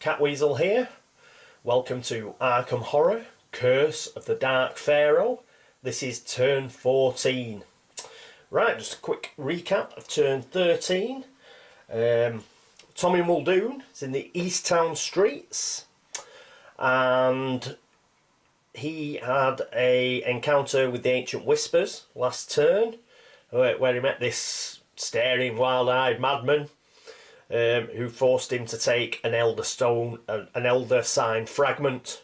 Catweazle here. Welcome to Arkham Horror, Curse of the Dark Pharaoh. This is turn 14. Right, just a quick recap of turn 13. Tommy Muldoon is in the East Town streets, and he had an encounter with the Ancient Whispers last turn, where he met this staring, wild-eyed madman who forced him to take an Elder Sign fragment,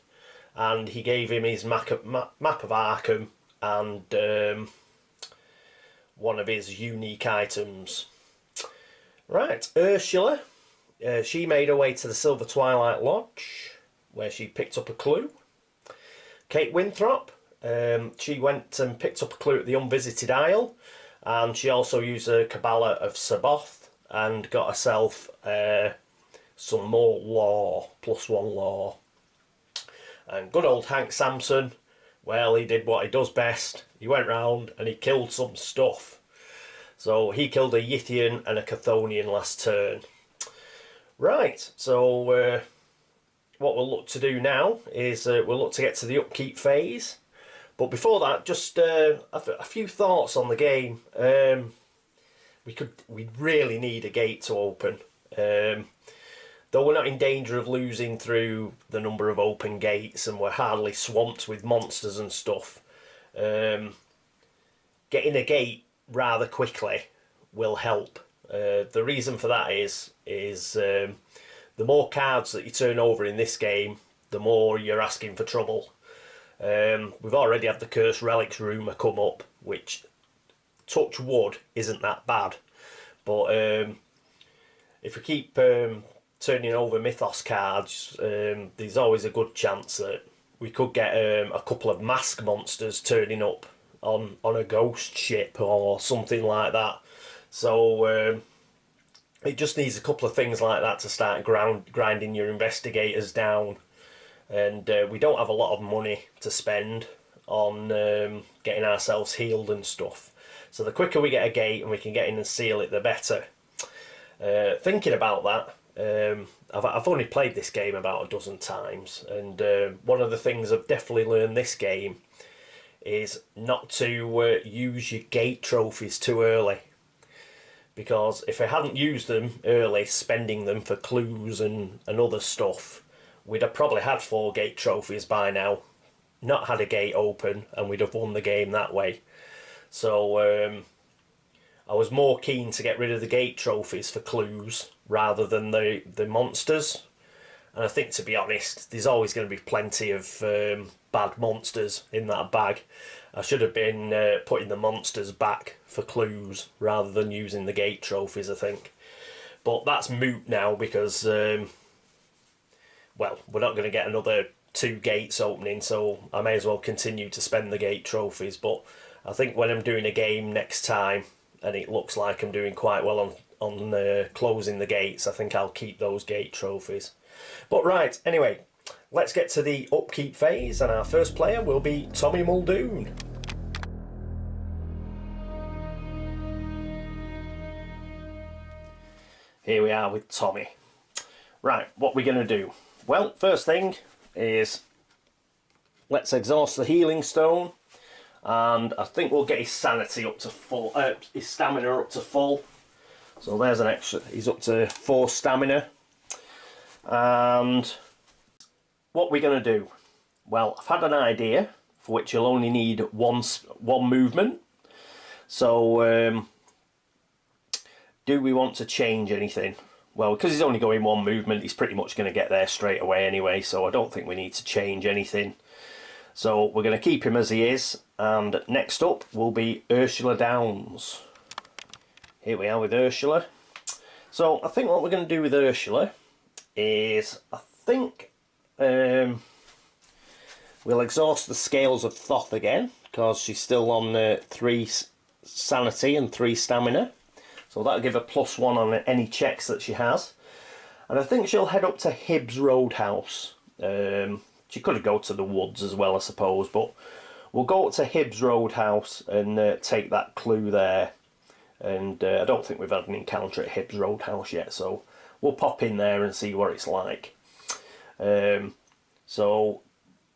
and he gave him his map of Arkham and one of his unique items. Right, Ursula, she made her way to the Silver Twilight Lodge, where she picked up a clue. Kate Winthrop, she went and picked up a clue at the Unvisited Isle, and she also used a Kabbalah of Saboth and got herself some more law, +1 law. And good old Hank Sampson, well, he did what he does best. He went round and he killed some stuff. So he killed a Yithian and a Chthonian last turn. Right, so what we'll look to do now is we'll look to get to the upkeep phase. But before that, just a few thoughts on the game. We really need a gate to open. Though we're not in danger of losing through the number of open gates, and we're hardly swamped with monsters and stuff, getting a gate rather quickly will help. The reason for that is the more cards that you turn over in this game, the more you're asking for trouble. We've already had the Cursed Relics rumour come up, which, touch wood, isn't that bad. But if we keep turning over Mythos cards, there's always a good chance that we could get a couple of mask monsters turning up on a ghost ship or something like that. So it just needs a couple of things like that to start grinding your investigators down. And we don't have a lot of money to spend on getting ourselves healed and stuff. So the quicker we get a gate and we can get in and seal it, the better. Thinking about that, I've only played this game about a dozen times, and one of the things I've definitely learned this game is not to use your gate trophies too early. Because if I hadn't used them early, spending them for clues and other stuff, we'd have probably had 4 gate trophies by now, not had a gate open, and we'd have won the game that way. So I was more keen to get rid of the gate trophies for clues rather than the monsters. And I think, to be honest, there's always going to be plenty of bad monsters in that bag. I should have been putting the monsters back for clues rather than using the gate trophies, I think. But that's moot now because, well, we're not going to get another 2 gates opening, so I may as well continue to spend the gate trophies. But I think when I'm doing a game next time, and it looks like I'm doing quite well on closing the gates, I think I'll keep those gate trophies. But right, anyway, let's get to the upkeep phase, and our first player will be Tommy Muldoon. Here we are with Tommy. Right, what we're going to do? Well, first thing is let's exhaust the healing stone, and I think we'll get his sanity up to full, his stamina up to full. So there's an extra, he's up to 4 stamina. And what we're going to do? Well, I've had an idea for which you'll only need one movement. So do we want to change anything? Well, because he's only going 1 movement, he's pretty much going to get there straight away anyway, so I don't think we need to change anything. So we're going to keep him as he is, and next up will be Ursula Downs. Here we are with Ursula. So I think what we're going to do with Ursula is, I think we'll exhaust the Scales of Thoth again, because she's still on 3 sanity and 3 stamina. So that'll give her +1 on any checks that she has. And I think she'll head up to Hibbs Roadhouse. She could go to the woods as well, I suppose, but we'll go up to Hibbs Roadhouse and take that clue there. And I don't think we've had an encounter at Hibbs Roadhouse yet, so we'll pop in there and see what it's like. So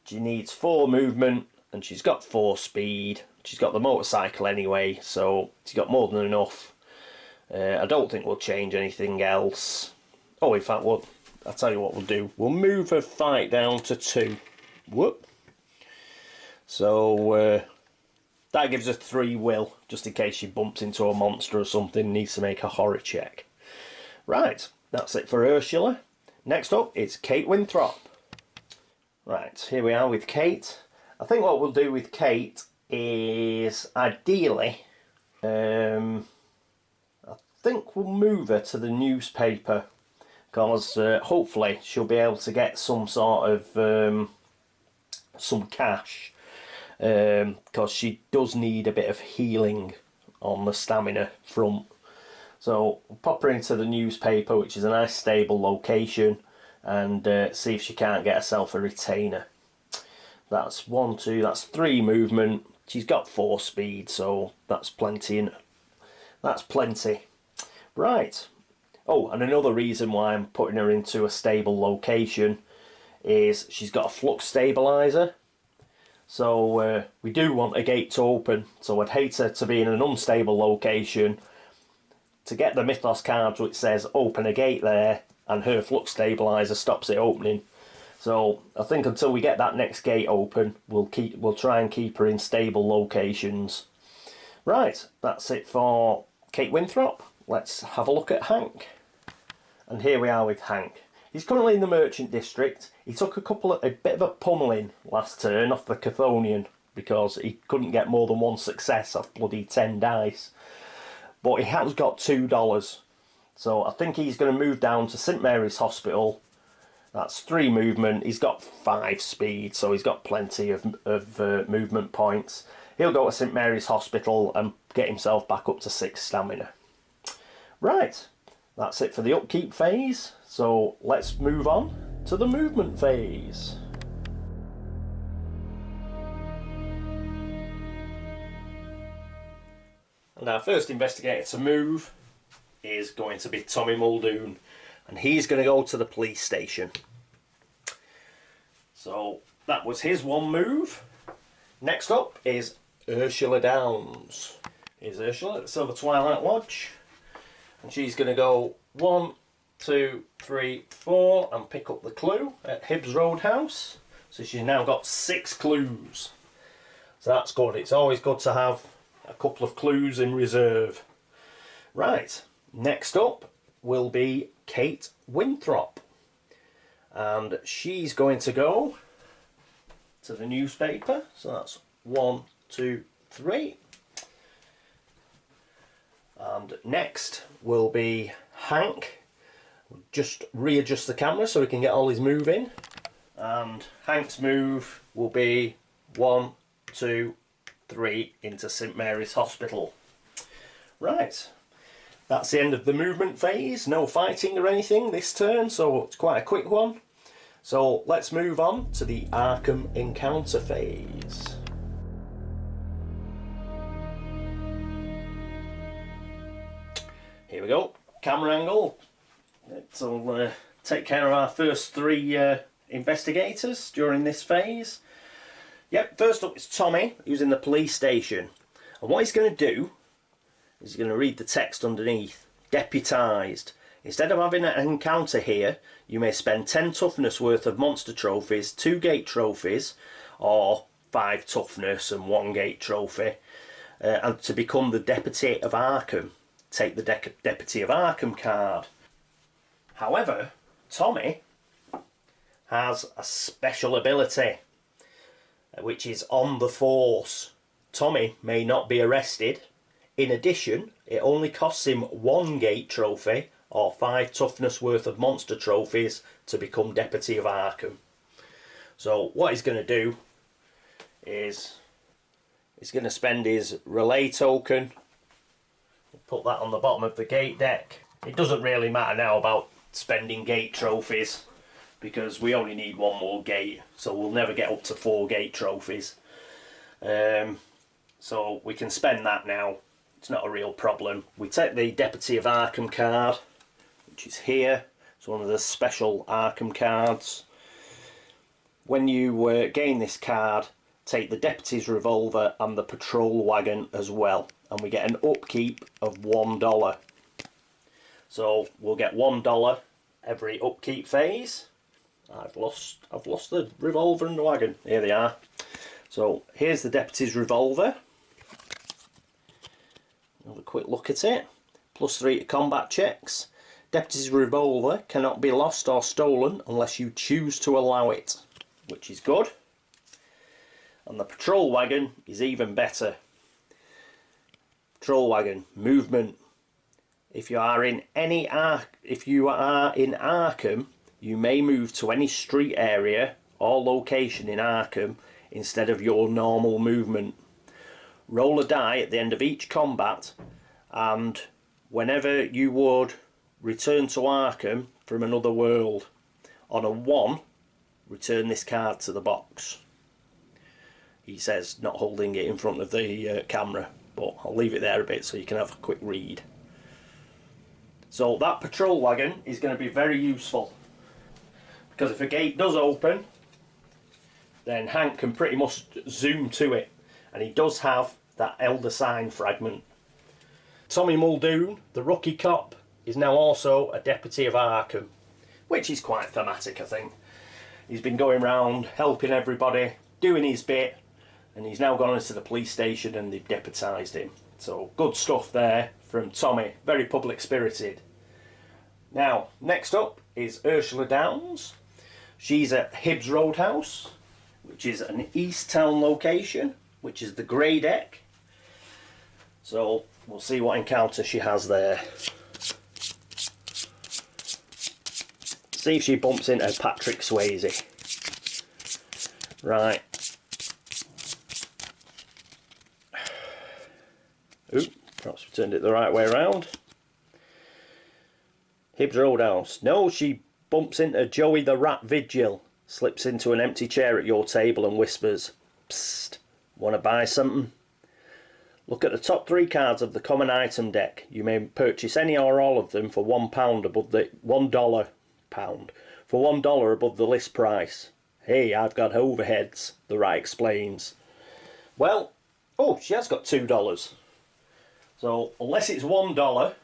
she needs 4 movement and she's got 4 speed. She's got the motorcycle anyway, so she's got more than enough. I don't think we'll change anything else. Oh, in fact, I'll tell you what we'll do. We'll move her fight down to 2. Whoop. So that gives her 3 will, just in case she bumps into a monster or something, needs to make a horror check. Right, that's it for Ursula. Next up is Kate Winthrop. Right, here we are with Kate. I think what we'll do with Kate is, ideally, I think we'll move her to the newspaper, because hopefully she'll be able to get some sort of some cash, because she does need a bit of healing on the stamina front. So we'll pop her into the newspaper, which is a nice stable location, and see if she can't get herself a retainer. That's 1, 2, that's 3 movement. She's got 4 speed, so that's plenty. That's plenty. Right. Oh, and another reason why I'm putting her into a stable location is she's got a flux stabilizer. So we do want a gate to open, so I'd hate her to be in an unstable location to get the Mythos cards which says open a gate there, and her flux stabilizer stops it opening. So I think until we get that next gate open, we'll try and keep her in stable locations. Right, that's it for Kate Winthrop. Let's have a look at Hank. And here we are with Hank. He's currently in the Merchant District. He took a bit of a pummeling last turn off the Chthonian because he couldn't get more than 1 success off bloody 10 dice. But he has got $2. So I think he's going to move down to St Mary's Hospital. That's 3 movement. He's got 5 speed, so he's got plenty of movement points. He'll go to St Mary's Hospital and get himself back up to 6 stamina. Right, that's it for the upkeep phase. So let's move on to the movement phase. And our first investigator to move is going to be Tommy Muldoon, and he's going to go to the police station. So that was his 1 move. Next up is Ursula Downs. Here's Ursula at Silver Twilight Lodge, and she's going to go 1, 2, 3, 4 and pick up the clue at Hibbs Roadhouse. So she's now got 6 clues. So that's good. It's always good to have a couple of clues in reserve. Right, next up will be Kate Winthrop, and she's going to go to the newspaper. So that's 1, 2, 3. And next will be Hank. Just readjust the camera so we can get all his move in. And Hank's move will be 1, 2, 3 into St Mary's Hospital. Right, that's the end of the movement phase. No fighting or anything this turn, so it's quite a quick one. So let's move on to the Arkham encounter phase. Here we go, camera angle. It'll take care of our first 3 investigators during this phase. Yep, first up is Tommy, who's in the police station. And what he's going to do is he's going to read the text underneath. Deputised. Instead of having an encounter here, you may spend 10 toughness worth of monster trophies, 2 gate trophies, or 5 toughness and 1 gate trophy, and to become the Deputy of Arkham. Take the Deputy of Arkham card. However, Tommy has a special ability, which is on the force. Tommy may not be arrested. In addition, it only costs him 1 gate trophy or 5 toughness worth of monster trophies to become Deputy of Arkham. So what he's going to do is he's going to spend his relay token, put that on the bottom of the gate deck. It doesn't really matter now about spending gate trophies because we only need 1 more gate, so we'll never get up to 4 gate trophies. So we can spend that now. It's not a real problem. We take the Deputy of Arkham card, which is here. It's one of the special Arkham cards. when you gain this card, take the Deputy's Revolver and the Patrol Wagon as well, and we get an upkeep of $1. So we'll get $1 every upkeep phase. I've lost the revolver and the wagon. Here they are. So here's the Deputy's Revolver. Have a quick look at it. +3 to combat checks. Deputy's Revolver cannot be lost or stolen unless you choose to allow it, which is good. And the Patrol Wagon is even better. Patrol Wagon, movement. If you are in Arkham, you may move to any street area or location in Arkham instead of your normal movement. Roll a die at the end of each combat, and whenever you would return to Arkham from another world, on a 1, return this card to the box. He says, not holding it in front of the camera, but I'll leave it there a bit so you can have a quick read. So that Patrol Wagon is going to be very useful, because if a gate does open, then Hank can pretty much zoom to it, and he does have that Elder Sign fragment. Tommy Muldoon, the rookie cop, is now also a deputy of Arkham, which is quite thematic, I think. He's been going around helping everybody, doing his bit, and he's now gone into the police station and they've deputised him. So good stuff there from Tommy, very public spirited. Now, next up is Ursula Downs. She's at Hibbs Roadhouse, which is an East Town location, which is the grey deck. So we'll see what encounter she has there. See if she bumps into Patrick Swayze. Right. Ooh, perhaps we turned it the right way around. Hibbs Roadhouse. No, she bumps into Joey the Rat Vigil, slips into an empty chair at your table and whispers, "Psst, want to buy something?" Look at the top 3 cards of the common item deck. You may purchase any or all of them for £1 above the $1 above the list price. Hey, I've got overheads, the rat explains. Well, oh, she has got $2. So unless it's $1,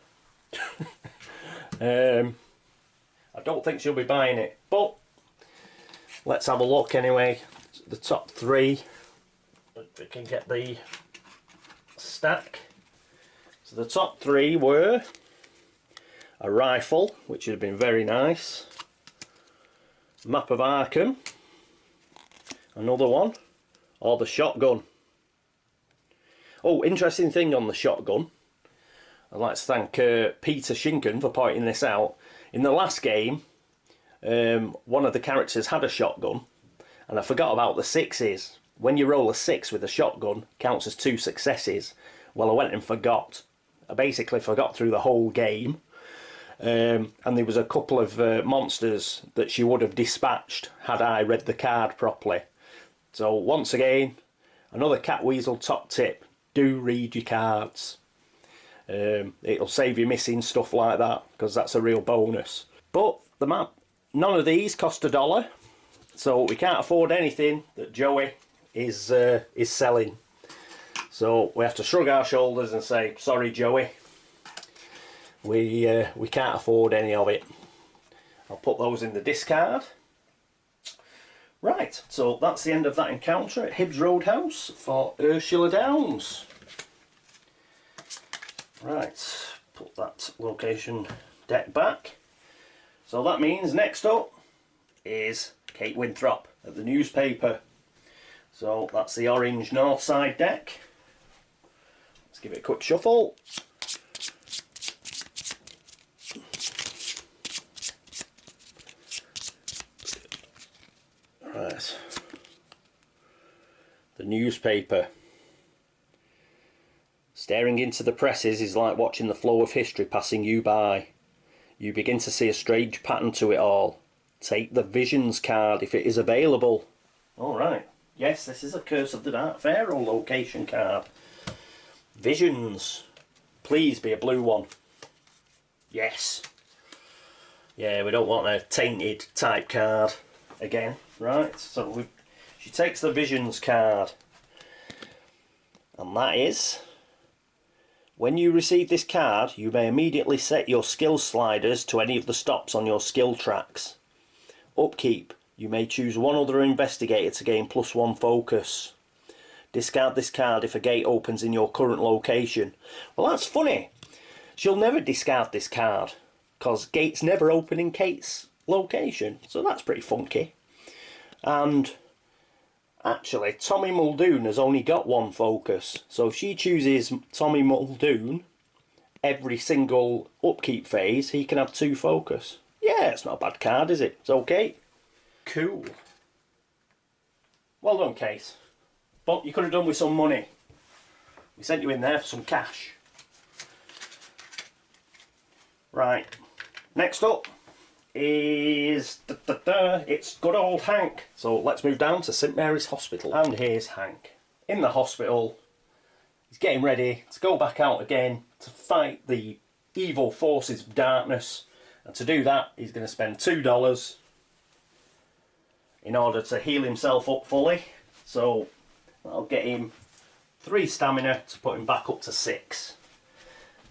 I don't think she'll be buying it. But let's have a look anyway. The top 3. If we can get the stack. So the top 3 were a rifle, which would have been very nice. Map of Arkham. Another one. Or the shotgun. Oh, interesting thing on the shotgun. I'd like to thank Peter Shinken for pointing this out. In the last game, one of the characters had a shotgun, and I forgot about the 6s. When you roll a 6 with a shotgun, counts as 2 successes. Well, I went and forgot. I basically forgot through the whole game. And there was a couple of monsters that she would have dispatched had I read the card properly. So once again, another Catweazle top tip. Do read your cards. It'll save you missing stuff like that, because that's a real bonus. But the map, none of these cost $1, so we can't afford anything that Joey is selling. So we have to shrug our shoulders and say, sorry Joey, we can't afford any of it. I'll put those in the discard. Right, so that's the end of that encounter at Hibbs Roadhouse for Ursula Downs. Right, put that location deck back. So that means next up is Kate Winthrop at the newspaper. So that's the orange north side deck. Let's give it a quick shuffle. Right. The newspaper. Staring into the presses is like watching the flow of history passing you by. You begin to see a strange pattern to it all. Take the Visions card if it is available. Alright, yes, this is a Curse of the Dark Pharaoh location card. Visions. Please be a blue one. Yes. Yeah, we don't want a tainted type card again. Right, so she takes the Visions card. And that is, when you receive this card, you may immediately set your skill sliders to any of the stops on your skill tracks. Upkeep, you may choose one other investigator to gain +1 focus. Discard this card if a gate opens in your current location. Well, that's funny. She'll never discard this card, because gates never open in Kate's location. So that's pretty funky. And actually, Tommy Muldoon has only got 1 focus. So if she chooses Tommy Muldoon every single upkeep phase, he can have 2 focus. Yeah, it's not a bad card, is it? It's okay. Cool. Well done, Kate. But you could have done with some money. We sent you in there for some cash. Right. Next up is it's good old Hank. So let's move down to St Mary's Hospital. And here's Hank in the hospital. He's getting ready to go back out again to fight the evil forces of darkness. And to do that, he's going to spend $2 in order to heal himself up fully. So I'll get him 3 stamina to put him back up to 6.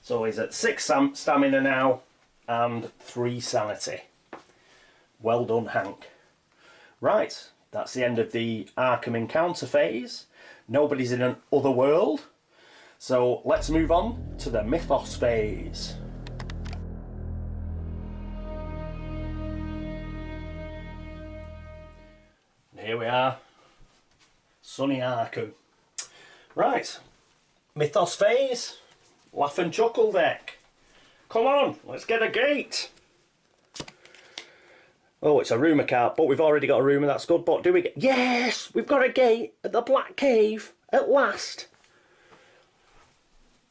So he's at 6 stamina now and 3 sanity. Well done, Hank. Right, that's the end of the Arkham encounter phase. Nobody's in an other world. So let's move on to the Mythos phase. And here we are. Sunny Arkham. Right, Mythos phase, laugh and chuckle deck. Come on, let's get a gate. Oh, it's a rumour card, but we've already got a rumour, that's good. But do we get... Yes, we've got a gate at the Black Cave, at last.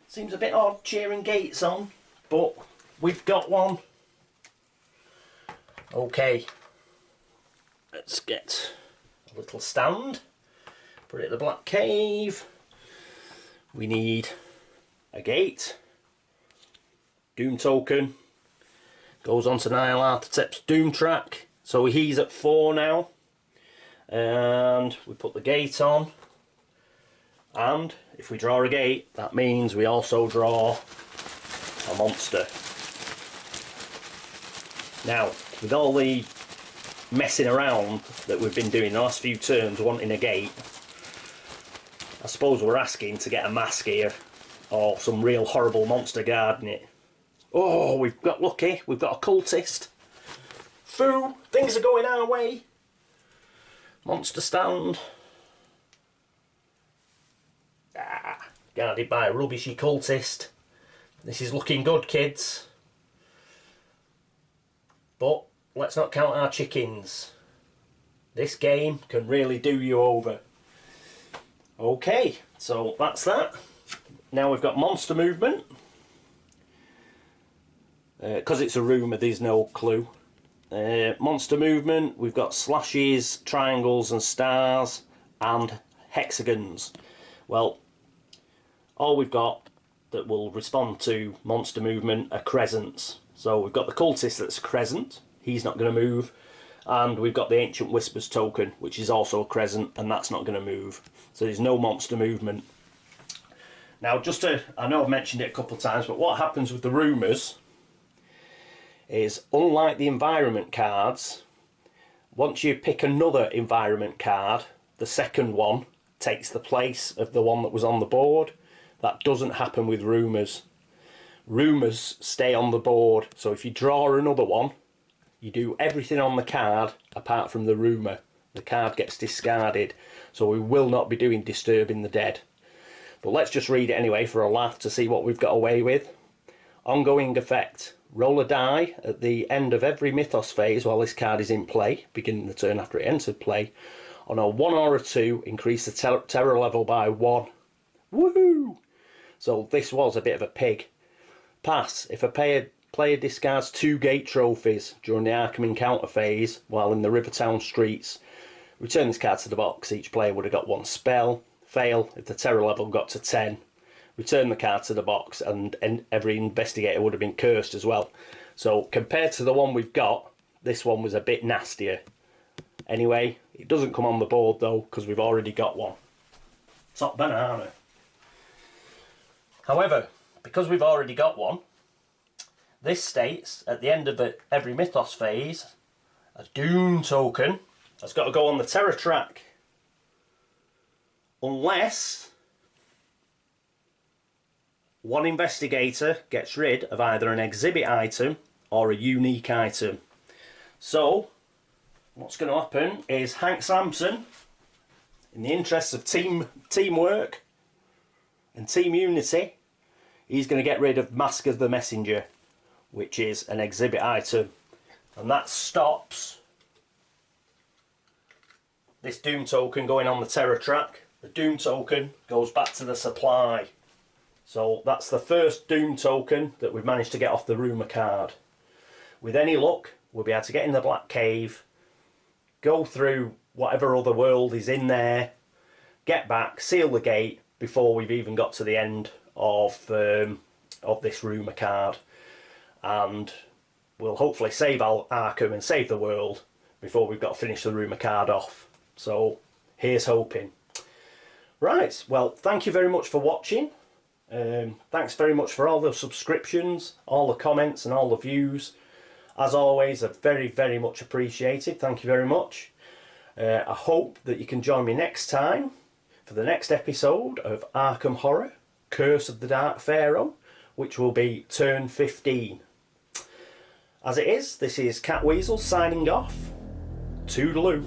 Seems a bit odd cheering gates on, but we've got one. Okay, let's get a little stand. Put it at the Black Cave. We need a gate. Doom token. Goes on to Niall Artetep's Doom track. So he's at 4 now. And we put the gate on. And if we draw a gate, that means we also draw a monster. Now, with all the messing around that we've been doing the last few turns wanting a gate, I suppose we're asking to get a mask here or some real horrible monster guarding it. Oh, we've got lucky. We've got a cultist. Foo, things are going our way. Monster stand. Guarded by a rubbishy cultist. This is looking good, kids. But let's not count our chickens. This game can really do you over. Okay, so that's that. Now we've got monster movement. Because it's a rumour, there's no clue. Monster movement, we've got slashes, triangles and stars, and hexagons. Well, all we've got that will respond to monster movement are crescents. So we've got the cultist that's a crescent, he's not going to move. And we've got the Ancient Whispers token, which is also a crescent, and that's not going to move. So there's no monster movement. Now, just to, I know I've mentioned it a couple of times, but what happens with the rumours is, unlike the environment cards, once you pick another environment card, the second one takes the place of the one that was on the board. That doesn't happen with rumours. Rumours stay on the board, so if you draw another one, you do everything on the card apart from the rumour. The card gets discarded, so we will not be doing Disturbing the Dead. But let's just read it anyway for a laugh to see what we've got away with. Ongoing effect. Roll a die at the end of every Mythos phase while this card is in play, beginning the turn after it entered play. On a 1 or a 2, increase the terror level by 1. Woohoo! So this was a bit of a pig. Pass. If a player discards 2 gate trophies during the Arkham encounter phase while in the Rivertown streets, return this card to the box. Each player would have got 1 spell. Fail if the terror level got to 10. Return the card to the box, and every investigator would have been cursed as well. So compared to the one we've got, this one was a bit nastier. Anyway, It doesn't come on the board though, because we've already got one. Top banana. However, because we've already got one, this states at the end of every Mythos phase, a Doom token has got to go on the terror track. Unless one investigator gets rid of either an exhibit item or a unique item. So, what's going to happen is Hank Sampson, in the interests of teamwork and team unity, he's going to get rid of Mask of the Messenger, which is an exhibit item. And that stops this Doom token going on the terror track. The Doom token goes back to the supply. So that's the first Doom token that we've managed to get off the rumour card. With any luck, we'll be able to get in the Black Cave, go through whatever other world is in there, get back, seal the gate before we've even got to the end of this rumour card. And we'll hopefully save Arkham and save the world before we've got to finish the rumour card off. So here's hoping. Right, well, thank you very much for watching. Thanks very much for all the subscriptions, all the comments and all the views. As always, are very, very much appreciated. Thank you very much. I hope that you can join me next time for the next episode of Arkham Horror, Curse of the Dark Pharaoh, which will be turn 15. As it is, this is Catweazle signing off. Toodaloo.